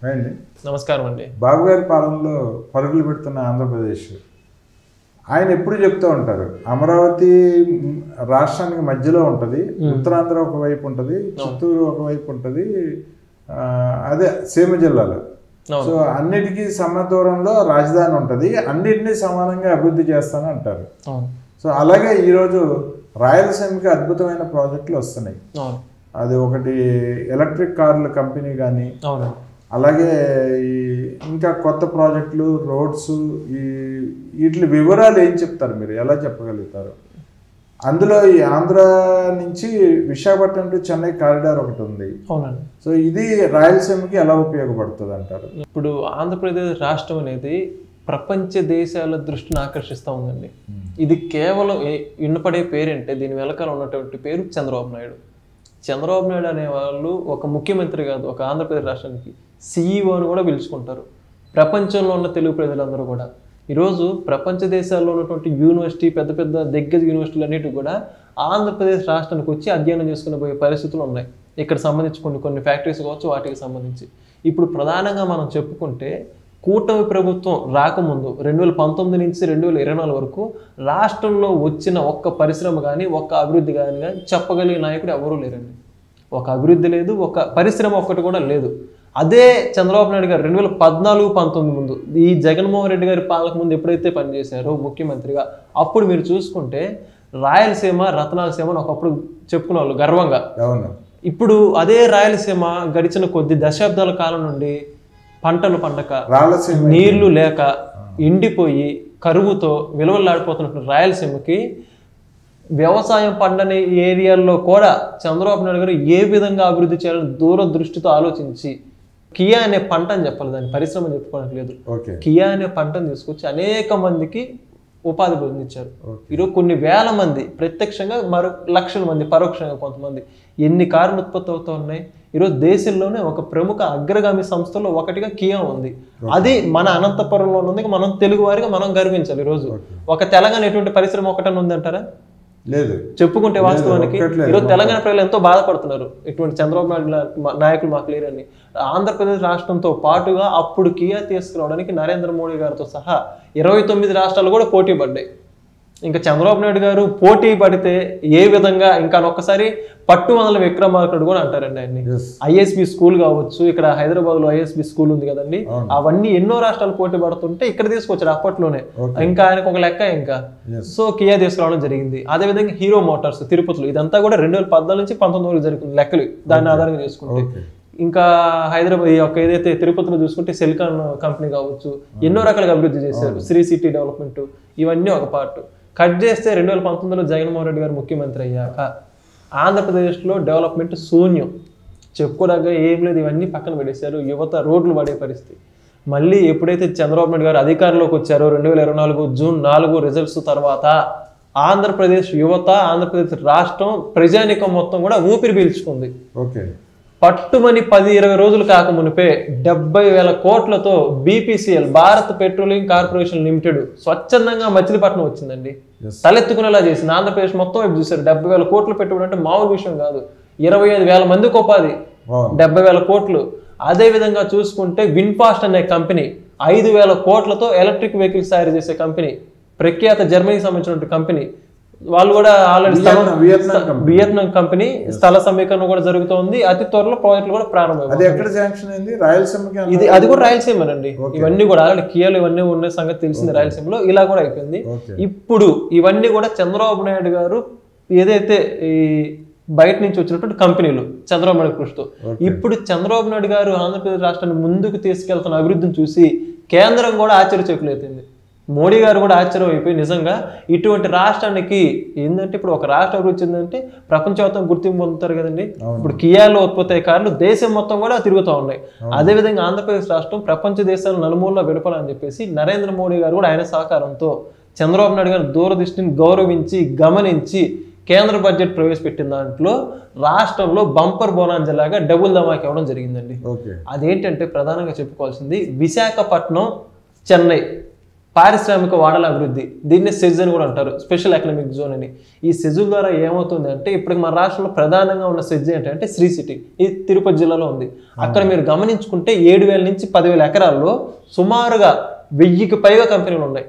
అండి నమస్కారం అండి. బాబు గారి పాలనలో పరుగులు పెడుతున్న ఆంధ్రప్రదేశ్ ఆయన ఎప్పుడు చెప్తూ ఉంటారు, అమరావతి రాష్ట్రానికి మధ్యలో ఉంటుంది, ఉత్తరాంధ్ర ఒకవైపు ఉంటుంది, చిత్తూరు ఒకవైపు ఉంటుంది, అదే సీమ జిల్లాలో. సో అన్నిటికీ సమదూరంలో రాజధాని ఉంటుంది, అన్నిటినీ సమానంగా అభివృద్ధి చేస్తానని అంటారు. సో అలాగే ఈరోజు రాయలసీమకి అద్భుతమైన ప్రాజెక్టులు వస్తున్నాయి. అది ఒకటి ఎలక్ట్రిక్ కార్ల కంపెనీ కానీ, అలాగే ఇంకా కొత్త ప్రాజెక్టులు, రోడ్స్, వీటి వివరాలు ఏం చెప్తారు, మీరు ఎలా చెప్పగలుగుతారు? అందులో ఈ ఆంధ్ర నుంచి విశాఖపట్నం టు చెన్నై కారిడార్ ఒకటి ఉంది. అవునండి. సో ఇది రాయలసీమకి ఎలా ఉపయోగపడుతుంది అంటారు? ఇప్పుడు ఆంధ్రప్రదేశ్ రాష్ట్రం అనేది ప్రపంచ దేశాల దృష్టిని ఆకర్షిస్తూ ఉందండి. ఇది కేవలం వినపడే పేరంటే దీని వెనకాల ఉన్నటువంటి పేరు చంద్రబాబు నాయుడు. చంద్రబాబు నాయుడు అనే వాళ్ళు ఒక ముఖ్యమంత్రి కాదు, ఒక ఆంధ్రప్రదేశ్ రాష్ట్రానికి CEO అని కూడా పిలుచుకుంటారు. ప్రపంచంలో ఉన్న తెలుగు ప్రజలందరూ కూడా ఈరోజు ప్రపంచ దేశాల్లో ఉన్నటువంటి యూనివర్సిటీ, పెద్ద పెద్ద దిగ్గజ యూనివర్సిటీలు అన్నిటి కూడా ఆంధ్రప్రదేశ్ రాష్ట్రానికి వచ్చి అధ్యయనం చేసుకుని పోయే పరిస్థితులు ఉన్నాయి. ఇక్కడ సంబంధించి కొన్ని ఫ్యాక్టరీస్ కావచ్చు, వాటికి సంబంధించి ఇప్పుడు ప్రధానంగా మనం చెప్పుకుంటే కూటమి ప్రభుత్వం రాకముందు 2019 నుంచి 2024 వరకు రాష్ట్రంలో వచ్చిన ఒక్క పరిశ్రమ కానీ, ఒక్క అభివృద్ధి కానీ చెప్పగలిగే నాయకుడు ఎవరూ లేరండి. ఒక అభివృద్ధి లేదు, ఒక పరిశ్రమ ఒక్కటి కూడా లేదు. అదే చంద్రబాబు నాయుడు గారు 2014-19 ముందు, ఈ జగన్మోహన్ రెడ్డి గారి పాలక ముందు ఎప్పుడైతే పనిచేశారో ముఖ్యమంత్రిగా, అప్పుడు మీరు చూసుకుంటే రాయలసీమ రతనాలసీమ అని ఒకప్పుడు చెప్పుకునే వాళ్ళు గర్వంగా. ఇప్పుడు అదే రాయలసీమ గడిచిన కొద్ది దశాబ్దాల కాలం నుండి పంటలు పండక, నీళ్లు లేక, ఎండిపోయి కరువుతో విలువలాడిపోతున్నటువంటి రాయలసీమకి వ్యవసాయం పండని ఏరియాల్లో కూడా చంద్రబాబు నాయుడు గారు ఏ విధంగా అభివృద్ధి చేయాలని దూరదృష్టితో ఆలోచించి కియా అనే పంటని చెప్పాలి, దాని పరిశ్రమ చెప్పుకోవడానికి లేదు, కియా అనే పంటను తీసుకొచ్చి అనేక మందికి ఉపాధి పొందించారు. ఈరోజు కొన్ని వేల మంది ప్రత్యక్షంగా, మరో లక్షల మంది పరోక్షంగా కొంతమంది ఎన్ని కార్లు ఉత్పత్తి అవుతూ ఉన్నాయి. ఈరోజు దేశంలోనే ఒక ప్రముఖ అగ్రగామి సంస్థలో ఒకటిగా కియా ఉంది. అది మన అనంతపురంలో ఉంది. మనం తెలుగు వారిగా మనం గర్వించాలి. ఈరోజు ఒక తెలంగాణ ఎటువంటి పరిశ్రమ ఒకటని ఉందంటారా? లేదు. చెప్పుకుంటే వాస్తవానికి ఈరోజు తెలంగాణ ప్రజలు ఎంతో బాధపడుతున్నారు, ఇటువంటి చంద్రబాబు నాయుడు నాయకులు మాకు లేరని. ఆంధ్రప్రదేశ్ రాష్ట్రంతో పాటుగా అప్పుడు కియా తీసుకురావడానికి నరేంద్ర మోడీ గారితో సహా 29 రాష్ట్రాలు కూడా పోటీ పడ్డాయి. ఇంకా చంద్రబాబు నాయుడు గారు పోటీ పడితే ఏ విధంగా, ఇంకా ఒక్కసారి పట్టుమదల విక్రమార్కుడు కూడా అంటారండి ఆయన్ని. ISB స్కూల్ కావచ్చు, ఇక్కడ హైదరాబాద్ లో ISB స్కూల్ ఉంది కదండి, అవన్నీ ఎన్నో రాష్ట్రాలు పోటీ పడుతుంటే ఇక్కడ తీసుకొచ్చారు అప్పట్లోనే. ఇంకా ఆయనకు ఒక లెక్క ఇంకా. సో కియా తీసుకురావడం జరిగింది. అదేవిధంగా హీరో మోటార్స్ తిరుపతిలో, ఇదంతా కూడా 2014 నుంచి 19 వరకు జరుగుతుంది లెక్కలు, దాన్ని ఆధారంగా చేసుకుంటే. ఇంకా హైదరాబాద్ యొక్క ఏదైతే తిరుపతిలో చూసుకుంటే సెల్కాన్ కంపెనీ కావచ్చు, ఎన్నో రకాలుగా అభివృద్ధి చేశారు. శ్రీ సిటీ డెవలప్మెంట్, ఇవన్నీ ఒక పార్ట్. కట్ చేస్తే 2019లో జగన్మోహన్ రెడ్డి గారు ముఖ్యమంత్రి అయ్యాక ఆంధ్రప్రదేశ్లో డెవలప్మెంట్ శూన్యం, చెప్పుకోవడానికి ఏం లేదు. ఇవన్నీ పక్కన పెట్టేశారు. యువత రోడ్లు పడే పరిస్థితి. మళ్ళీ ఎప్పుడైతే చంద్రబాబు నాయుడు గారు అధికారంలోకి వచ్చారో 2024 జూన్ 4 రిజల్ట్స్ తర్వాత ఆంధ్రప్రదేశ్ యువత, ఆంధ్రప్రదేశ్ రాష్ట్రం, ప్రజానీకం మొత్తం కూడా ఊపిరి పీల్చుకుంది. పట్టుమని 10-20 రోజులు కాకమునిపే 70,000 కోట్లతో BPCL, Bharat petroleum corporation limited స్వచ్ఛందంగా మచిలీపట్నం వచ్చిందండి. తలెత్తుకునేలా చేసింది. ఆంధ్రప్రదేశ్ మొత్తం వైపు చూశారు. 70,000 కోట్లు పెట్టుబడి అంటే మామూలు విషయం కాదు. 25,000 మందికి ఉపాధి, 70,000 కోట్లు. అదే విధంగా చూసుకుంటే విన్ఫాస్ట్ అనే కంపెనీ 5,000 కోట్లతో ఎలక్ట్రిక్ వెహికల్స్ తయారు చేసే కంపెనీ, ప్రఖ్యాత జర్మనీకి సంబంధించిన కంపెనీ. వాళ్ళు కూడా ఆల్రెడీ వియత్నాం కంపెనీ స్థల సమీకరణ కూడా జరుగుతోంది. అతి త్వరలో ప్రాజెక్టులు కూడా ప్రారంభమైంది. అది కూడా రాయలసీమనండి. ఇవన్నీ కూడా ఆల్రెడీ కియాలు ఇవన్నీ ఉన్న సంగతి తెలిసింది రాయలసీమలో. ఇలా కూడా అయిపోయింది. ఇప్పుడు ఇవన్నీ కూడా చంద్రబాబు నాయుడు గారు ఏదైతే ఈ బయట నుంచి వచ్చినటువంటి కంపెనీలు చంద్రబాబు నాయుడు కృషితో, ఇప్పుడు చంద్రబాబు నాయుడు గారు ఆంధ్రప్రదేశ్ రాష్ట్రాన్ని ముందుకు తీసుకెళ్తున్న అభివృద్ధిని చూసి కేంద్రం కూడా ఆశ్చర్యచకులైంది. మోడీ గారు కూడా ఆశ్చర్యం అయిపోయి, నిజంగా ఇటువంటి రాష్ట్రానికి ఏంటంటే, ఇప్పుడు ఒక రాష్ట్ర అభివృద్ధి చెందంటే ప్రపంచవ్యాప్తంగా గుర్తింపు పొందుతారు కదండి. ఇప్పుడు కియాలో ఉత్పత్తి అయ్యే కార్లు దేశం మొత్తం కూడా తిరుగుతూ ఉన్నాయి. అదేవిధంగా ఆంధ్రప్రదేశ్ రాష్ట్రం ప్రపంచ దేశాల నలుమూలలో విడపాలని చెప్పేసి నరేంద్ర మోడీ గారు కూడా ఆయన సహకారంతో చంద్రబాబు నాయుడు గారు దూరదృష్టిని గౌరవించి గమనించి కేంద్ర బడ్జెట్ ప్రవేశపెట్టిన దాంట్లో రాష్ట్రంలో బంపర్ బోనాంజలాగా డబుల్ ధమాకా ఇవ్వడం జరిగిందండి. అదేంటంటే ప్రధానంగా చెప్పుకోవాల్సింది విశాఖపట్నం, చెన్నై పారిశ్రామిక వాడల అభివృద్ధి, దీన్ని సెజ్ అని కూడా అంటారు, స్పెషల్ ఎకనామిక్ జోన్ అని. ఈ సెజ్ ద్వారా ఏమవుతుంది అంటే ఇప్పటికి మన రాష్ట్రంలో ప్రధానంగా ఉన్న సెజ్ ఏంటంటే శ్రీ సిటీ, ఇది తిరుపతి జిల్లాలో ఉంది. అక్కడ మీరు గమనించుకుంటే 7,000 నుంచి 10,000 ఎకరాల్లో సుమారుగా 1000కి పైగా కంపెనీలు ఉన్నాయి.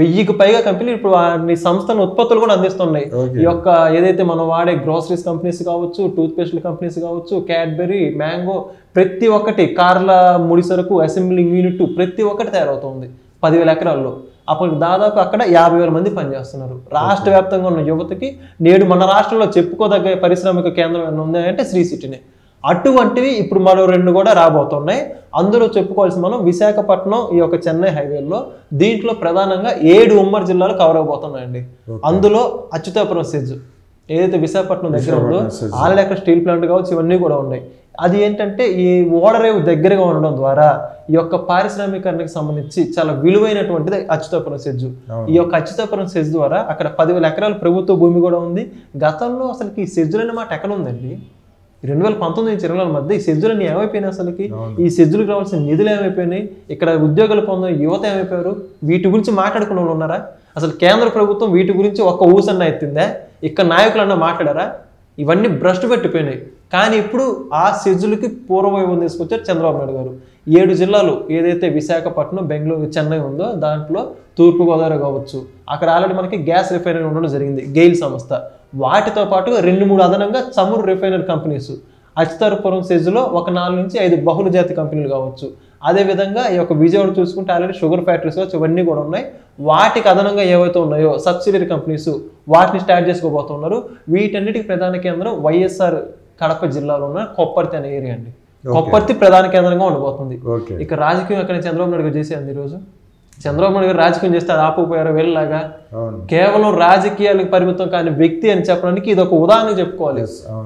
1000కి పైగా కంపెనీలు ఇప్పుడు వాటి సంస్థల ఉత్పత్తులు కూడా అందిస్తున్నాయి. ఈ యొక్క ఏదైతే మనం వాడే గ్రోసరీస్ కంపెనీస్ కావచ్చు, టూత్ పేస్ట్ల కంపెనీస్ కావచ్చు, క్యాడ్బెరీ, మ్యాంగో, ప్రతి ఒక్కటి, కార్ల ముడి సరుకు, అసెంబ్లింగ్ యూనిట్, ప్రతి ఒక్కటి తయారవుతుంది 10,000 ఎకరాల్లో. అప్పుడు దాదాపు అక్కడ 50,000 మంది పనిచేస్తున్నారు. రాష్ట్ర వ్యాప్తంగా ఉన్న యువతకి నేడు మన రాష్ట్రంలో చెప్పుకోదగ్గ పారిశ్రామిక కేంద్రం ఏమైనా ఉందంటే శ్రీ సిటీనే. అటువంటివి ఇప్పుడు మరో 2 కూడా రాబోతున్నాయి. అందులో చెప్పుకోవాల్సి మనం విశాఖపట్నం, ఈ యొక్క చెన్నై హైవేలో, దీంట్లో ప్రధానంగా 7 ఉమ్మడి జిల్లాలు కవర్ అవబోతున్నాయండి. అందులో అచ్యుతాపురం సెజ్ ఏదైతే విశాఖపట్నం దగ్గర ఉందో ఆల్రెడీ అక్కడ స్టీల్ ప్లాంట్ కావచ్చు, ఇవన్నీ కూడా ఉన్నాయి. అది ఏంటంటే ఈ ఓడరేవు దగ్గరగా ఉండడం ద్వారా ఈ యొక్క పారిశ్రామికరణకు సంబంధించి చాలా విలువైనటువంటిది అచ్యుతాపురం సెజ్. ఈ యొక్క అచ్యుతాపురం సెజ్ ద్వారా అక్కడ 10,000 ఎకరాల ప్రభుత్వ భూమి కూడా ఉంది. గతంలో అసలుకి ఈ సెజ్జులు మాట ఎక్కడ ఉందండి? 2019 నుంచి 2024 మధ్య ఈ సెజ్జులన్నీ ఏమైపోయినాయి? అసలుకి ఈ సెజ్జులకు రావాల్సిన నిధులు ఏమైపోయినాయి? ఇక్కడ ఉద్యోగాలు పొందిన యువత ఏమైపోయారు? వీటి గురించి మాట్లాడుకునే వాళ్ళు ఉన్నారా? అసలు కేంద్ర ప్రభుత్వం వీటి గురించి ఒక్క ఊసన్న ఎత్తిందా? ఇక్కడ నాయకులన్నా మాట్లాడారా? ఇవన్నీ భ్రష్టు పెట్టిపోయినాయి. కానీ ఇప్పుడు ఆ సెజ్జులకి పూర్వవైభవం తీసుకొచ్చారు చంద్రబాబు నాయుడు గారు. 7 జిల్లాలు ఏదైతే విశాఖపట్నం, బెంగళూరు, చెన్నై ఉందో దాంట్లో తూర్పుగోదావరి కావచ్చు, అక్కడ ఆల్రెడీ మనకి గ్యాస్ రిఫైనరీ ఉండడం జరిగింది, గెయిల్ సంస్థ. వాటితో పాటుగా 2-3 అదనంగా చమురు రిఫైనరీ కంపెనీస్. అచ్యుతాపురం సెజ్లో ఒక 4 నుంచి 5 బహుళ జాతి కంపెనీలు కావచ్చు. అదేవిధంగా ఈ యొక్క విజయవాడ చూసుకుంటే ఆల్రెడీ షుగర్ ఫ్యాక్టరీస్ కావచ్చు, ఇవన్నీ కూడా ఉన్నాయి. వాటికి అదనంగా ఏవైతే ఉన్నాయో సబ్సిడరీ కంపెనీస్, వాటిని స్టార్ట్ చేసుకోబోతున్నారు. వీటన్నిటికి ప్రధాన కేంద్రం వైఎస్ఆర్ కడప జిల్లాలో ఉన్న కొప్పర్తి అనే ఏరియా అండి. కొప్పర్తి ప్రధాన కేంద్రంగా ఉండబోతుంది. ఇక రాజకీయం ఎక్కడ చంద్రబాబు నాయుడు గారు చేసేది ఈరోజు. చంద్రబాబు నాయుడు గారు రాజకీయం చేస్తే అది ఆపుకుపోయారు వెళ్ళలాగా. కేవలం రాజకీయాలకు పరిమితం కాని వ్యక్తి అని చెప్పడానికి ఇది ఒక ఉదాహరణ చెప్పుకోవాలి.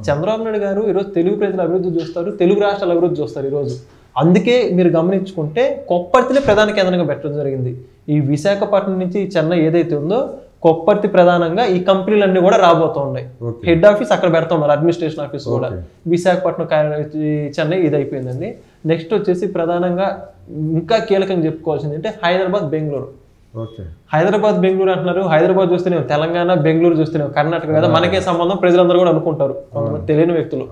చంద్రబాబు నాయుడు గారు ఈరోజు తెలుగు ప్రజల అభివృద్ధి చూస్తారు, తెలుగు రాష్ట్రాల అభివృద్ధి చూస్తారు ఈరోజు. అందుకే మీరు గమనించుకుంటే కొప్పర్తిని ప్రధాన కేంద్రంగా పెట్టడం జరిగింది. ఈ విశాఖపట్నం నుంచి చెన్నై ఏదైతే ఉందో కొప్పర్తి ప్రధానంగా ఈ కంపెనీలన్నీ కూడా రాబోతూ ఉన్నాయి. హెడ్ ఆఫీస్ అక్కడ పెడతా ఉన్నారు, అడ్మినిస్ట్రేషన్ ఆఫీస్ కూడా. విశాఖపట్నం, చెన్నై ఇది అయిపోయిందండి. నెక్స్ట్ వచ్చేసి ప్రధానంగా ఇంకా కీలకంగా చెప్పుకోవాల్సింది అంటే హైదరాబాద్, బెంగళూరు. హైదరాబాద్, బెంగళూరు అంటున్నారు. హైదరాబాద్ చూస్తేనే తెలంగాణ, బెంగళూరు చూస్తేనే కర్ణాటక కదా, మనకే సంబంధం ప్రజలందరూ కూడా అనుకుంటారు, కొంతమంది తెలియని వ్యక్తులు.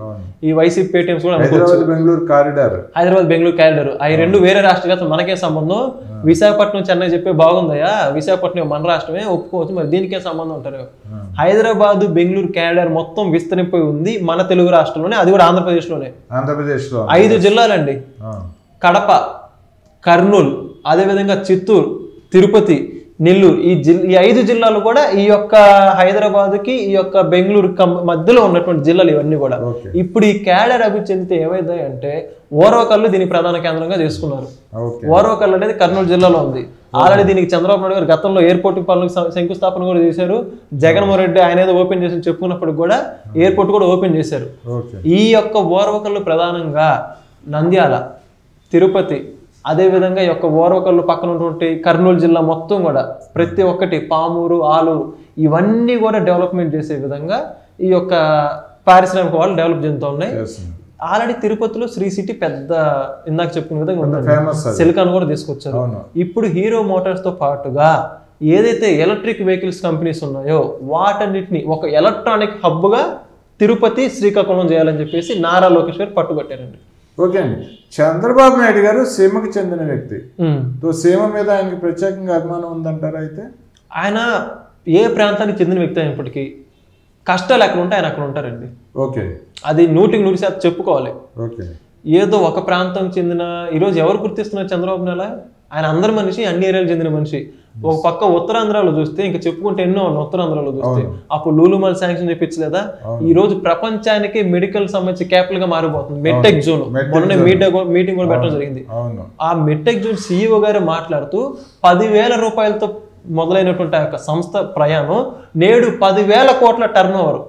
ఈ వైసీపీ పేటీఎంస్ కూడా అనుకోవచ్చు. హైదరాబాద్, బెంగళూరు కారిడార్ అవి 2 వేరే రాష్ట్రాలు, మనకే సంబంధం. విశాఖపట్నం, చెన్నై చెప్పే బాగుందయ్యా, విశాఖపట్నం మన రాష్ట్రమే, ఒప్పుకోవచ్చు, మరి దీనికే సంబంధం ఉంటారు. హైదరాబాద్, బెంగళూరు కారిడార్ మొత్తం విస్తరింపోయి ఉంది మన తెలుగు రాష్ట్రంలోనే, అది కూడా ఆంధ్రప్రదేశ్లోనే. 5 జిల్లాలండి, కడప, కర్నూలు, అదేవిధంగా చిత్తూరు, తిరుపతి, నెల్లూరు, ఈ 5 జిల్లాలు కూడా ఈ యొక్క హైదరాబాద్కి, ఈ యొక్క బెంగళూరు మధ్యలో ఉన్నటువంటి జిల్లాలు ఇవన్నీ కూడా. ఇప్పుడు ఈ క్యాడర్ అభివృద్ధి చెందితే ఏమైంది అంటే ఓరవకల్లు దీనికి ప్రధాన కేంద్రంగా చేసుకున్నారు. ఓరవకల్లు అనేది కర్నూలు జిల్లాలో ఉంది. ఆల్రెడీ దీనికి చంద్రబాబు నాయుడు గారు గతంలో ఎయిర్పోర్ట్ పనులకు శంకుస్థాపన కూడా చేశారు. జగన్మోహన్ రెడ్డి ఆయన ఏదో ఓపెన్ చేసి చెప్పుకున్నప్పుడు కూడా ఎయిర్పోర్ట్ కూడా ఓపెన్ చేశారు. ఈ యొక్క ఓరవకల్లు ప్రధానంగా నంద్యాల, తిరుపతి, అదేవిధంగా ఈ యొక్క ఓరవకల్లు పక్కన ఉన్నటువంటి కర్నూలు జిల్లా మొత్తం కూడా ప్రతి ఒక్కటి, పామూరు, ఆలూరు, ఇవన్నీ కూడా డెవలప్మెంట్ చేసే విధంగా ఈ యొక్క పారిశ్రామిక వాళ్ళు డెవలప్ చెందుతూ ఉన్నాయి. ఆల్రెడీ తిరుపతిలో శ్రీ సిటీ పెద్ద ఇందాక చెప్పుకునే విధంగా ఉందండి, సిలికాన్ కూడా తీసుకొచ్చారు. ఇప్పుడు హీరో మోటార్స్ తో పాటుగా ఏదైతే ఎలక్ట్రిక్ వెహికల్స్ కంపెనీస్ ఉన్నాయో వాటన్నిటిని ఒక ఎలక్ట్రానిక్ హబ్ గా తిరుపతి, శ్రీకాకుళం చేయాలని చెప్పేసి నారా లోకేష్ గారు పట్టుబట్టారండి. ఓకే అండి, చంద్రబాబు నాయుడు గారు సీమకి చెందిన వ్యక్తి. సీమ మీద ఆయనకి ప్రత్యేకంగా అభిమానం ఉందంటారా? అయితే ఆయన ఏ ప్రాంతానికి చెందిన వ్యక్తి అయినప్పటికీ కష్టాలు ఎక్కడ ఉంటే ఆయన అక్కడ ఉంటారండి. ఓకే, అది 100% చెప్పుకోవాలి. ఓకే, ఏదో ఒక ప్రాంతం చెందిన, ఈరోజు ఎవరు గుర్తిస్తున్నారు చంద్రబాబు నాయుడు? ఆయన అందరి మనిషి, అన్ని ఏరియాలు చెందిన మనిషి. ఒక పక్క ఉత్తరాంధ్రలో చూస్తే ఇంకా చెప్పుకుంటే ఎన్నో ఉన్నాయి. ఉత్తరాంధ్రలో చూస్తే అప్పుడు లూలుమాల్ శాంక్షన్ చేయించలేదా? ఈ రోజు ప్రపంచానికి మెడికల్ సంబంధించి క్యాపిటల్ గా మారిపోతుంది మెడ్టెక్ జోన్. మొన్న మీటింగ్ కూడా పెట్టడం జరిగింది. ఆ మెడ్టెక్ జోన్ సిఇఓ గారు మాట్లాడుతూ 10,000 రూపాయలతో మొదలైనటువంటి ఆ యొక్క సంస్థ ప్రయాణం నేడు 10,000 కోట్ల టర్న్ ఓవర్.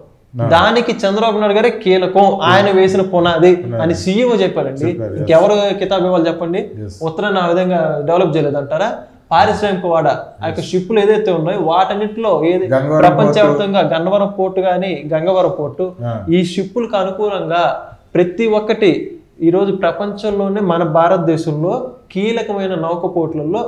దానికి చంద్రబాబు నాయుడు గారే కీలకం, ఆయన వేసిన పునాది అని సీఈఓ చెప్పారండి. ఇంకెవరు కితాబ్ ఇవ్వాలి చెప్పండి? ఉత్తరాన్ని ఆ విధంగా డెవలప్ చేయలేదంటారా? పారిశ్రామిక వాడ ఆ యొక్క షిప్పులు ఏదైతే ఉన్నాయో వాటన్నిటిలో ఏది ప్రపంచవ్యాప్తంగా గన్నవరం పోర్టు కానీ గంగవరం పోర్టు, ఈ షిప్పులకు అనుకూలంగా ప్రతి ఒక్కటి ఈరోజు ప్రపంచంలోనే మన భారతదేశంలో కీలకమైన నౌక పోర్టులలో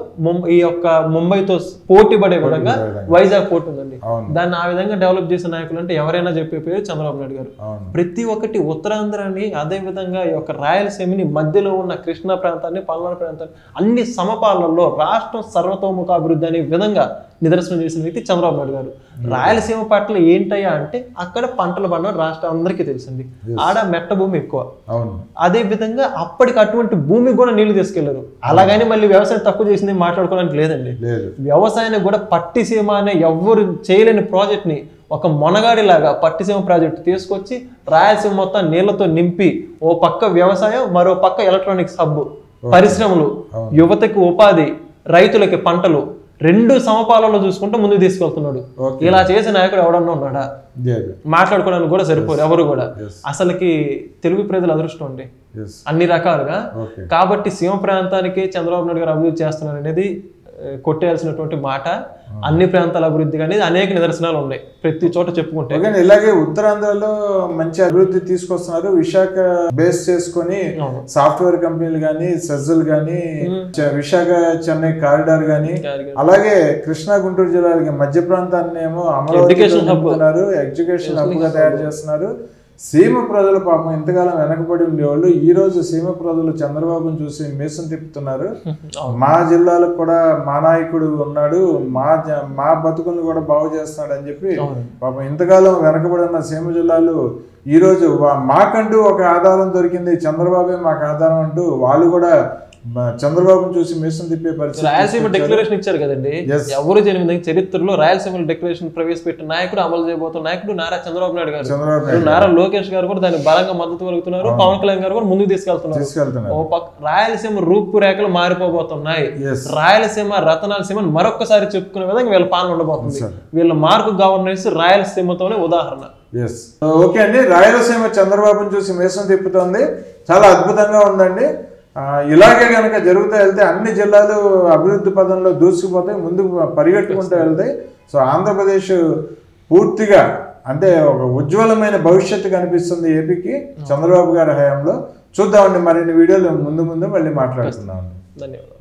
ఈ యొక్క ముంబైతో పోటీ పడే విధంగా వైజాగ్ పోర్ట్ ఉందండి. దాన్ని ఆ విధంగా డెవలప్ చేసిన నాయకులు అంటే ఎవరైనా చెప్పే పేరు చంద్రబాబు నాయుడు గారు. ప్రతి ఒక్కటి ఉత్తరాంధ్రాన్ని, అదే విధంగా ఈ యొక్క రాయలసీమని, మధ్యలో ఉన్న కృష్ణా ప్రాంతాన్ని, పల్నాడు ప్రాంతాన్ని అన్ని సమపాలనలో రాష్ట్రం సర్వతోముఖ అభివృద్ధి అనే విధంగా నిదర్శనం చేసిన వ్యక్తి చంద్రబాబు నాయుడు గారు. రాయలసీమ పట్ల ఏంటయ్యా అంటే అక్కడ పంటలు పండడం రాష్ట్రం అందరికీ తెలిసింది. ఆడ మెట్ట భూమి ఎక్కువ. అదే విధంగా అప్పటికి అటువంటి భూమికి కూడా నీళ్లు తీసుకెళ్లారు. అలాగని మళ్ళీ వ్యవసాయం తక్కువ చేసింది మాట్లాడుకోవడానికి లేదండి. వ్యవసాయాన్ని కూడా పట్టిసీమ అనే ఎవ్వరు చేయలేని ప్రాజెక్ట్ ని ఒక మొనగాడిలాగా పట్టిసీమ ప్రాజెక్టు తీసుకొచ్చి రాయలసీమ మొత్తం నీళ్లతో నింపి ఓ పక్క వ్యవసాయం, మరో పక్క ఎలక్ట్రానిక్స్ హబ్, పరిశ్రమలు, యువతకి ఉపాధి, రైతులకి పంటలు రెండు సమపాలలో చూసుకుంటూ ముందుకు తీసుకెళ్తున్నాడు. ఇలా చేసే నాయకుడు ఎవడన్నా ఉన్నాడా? మాట్లాడుకోవడానికి కూడా సరిపోరు ఎవరు కూడా. అసలుకి తెలుగు ప్రజల అదృష్టం అండి అన్ని రకాలుగా. కాబట్టి సీమ ప్రాంతానికి చంద్రబాబు నాయుడు గారు అభివృద్ధి చేస్తున్నారు అనేది కొట్టేయాల్సినటువంటి మాట. అన్ని ప్రాంతాల అభివృద్ధి అనేది అనేక నిదర్శనాలు ఉన్నాయి ప్రతి చోట చెప్పుకుంటే. కానీ ఇలాగే ఉత్తరాంధ్రలో మంచి అభివృద్ధి తీసుకొస్తున్నారు. విశాఖ బేస్ చేసుకొని సాఫ్ట్వేర్ కంపెనీలు కానీ, సెజ్జలు కానీ, విశాఖ చెన్నై కారిడార్ కానీ, అలాగే కృష్ణా గుంటూరు జిల్లాలకి మధ్య ప్రాంతాన్ని ఏమో అమరావతి ఎడ్యుకేషన్ హబ్ గా తయారు చేస్తున్నారు. సీమ ప్రజలు పాపం ఇంతకాలం వెనకబడి ఉండేవాళ్ళు ఈ రోజు సీమ ప్రజలు చంద్రబాబును చూసి మీసం తిప్పుతున్నారు. మా జిల్లాలకు కూడా మా నాయకుడు ఉన్నాడు, మా బతుకుని కూడా బాగు చేస్తున్నాడు అని చెప్పి పాపం ఇంతకాలం వెనకబడి ఉన్న సీమ జిల్లాలు ఈ రోజు మాకంటూ ఒక ఆధారం దొరికింది, చంద్రబాబే మాకు ఆధారం అంటూ వాళ్ళు కూడా చంద్రబాబును చూసి మీసం తిప్పే పరిస్థితి. రాయలసీమ డిక్లరేషన్ ఇచ్చారు కదండి. ఎవరు జరిగింది చరిత్రలో రాయలసీమ డిక్లరేషన్ ప్రవేశపెట్టిన నాయకుడు, అమలు చేయబోతున్న నాయకుడు నారా చంద్రబాబు నాయుడు గారు. నారా లోకేష్ గారు కూడా దానికి బలంగా మద్దతు పలుకుతున్నారు. పవన్ కళ్యాణ్ గారు కూడా ముందుకు తీసుకెళ్తున్నారు. ఓ పక్క రాయలసీమ రూపురేఖలు మారిపోబోతున్నాయి. రాయలసీమ రతనాలసీమ మరొకసారి చెప్పుకునే విధంగా వీళ్ళ పాలన ఉండబోతుంది. వీళ్ళ మార్కు గవర్నెన్స్ రాయలసీమతోనే ఉదాహరణ. ఓకే అండి, రాయలసీమ చంద్రబాబును చూసి మీసం తిప్పుతోంది. చాలా అద్భుతంగా ఉందండి. ఇలాగే కనుక జరుగుతూ వెళ్తే అన్ని జిల్లాలు అభివృద్ధి పదంలో దూసుకుపోతాయి, ముందుకు పరిగెట్టుకుంటూ వెళ్తాయి. సో ఆంధ్రప్రదేశ్ పూర్తిగా అంటే ఒక ఉజ్వలమైన భవిష్యత్తు కనిపిస్తుంది ఏపీకి చంద్రబాబు గారి హయాంలో. చూద్దామండి, మరిన్ని వీడియోలు ముందు మళ్ళీ మాట్లాడుతున్నాం. ధన్యవాదాలు.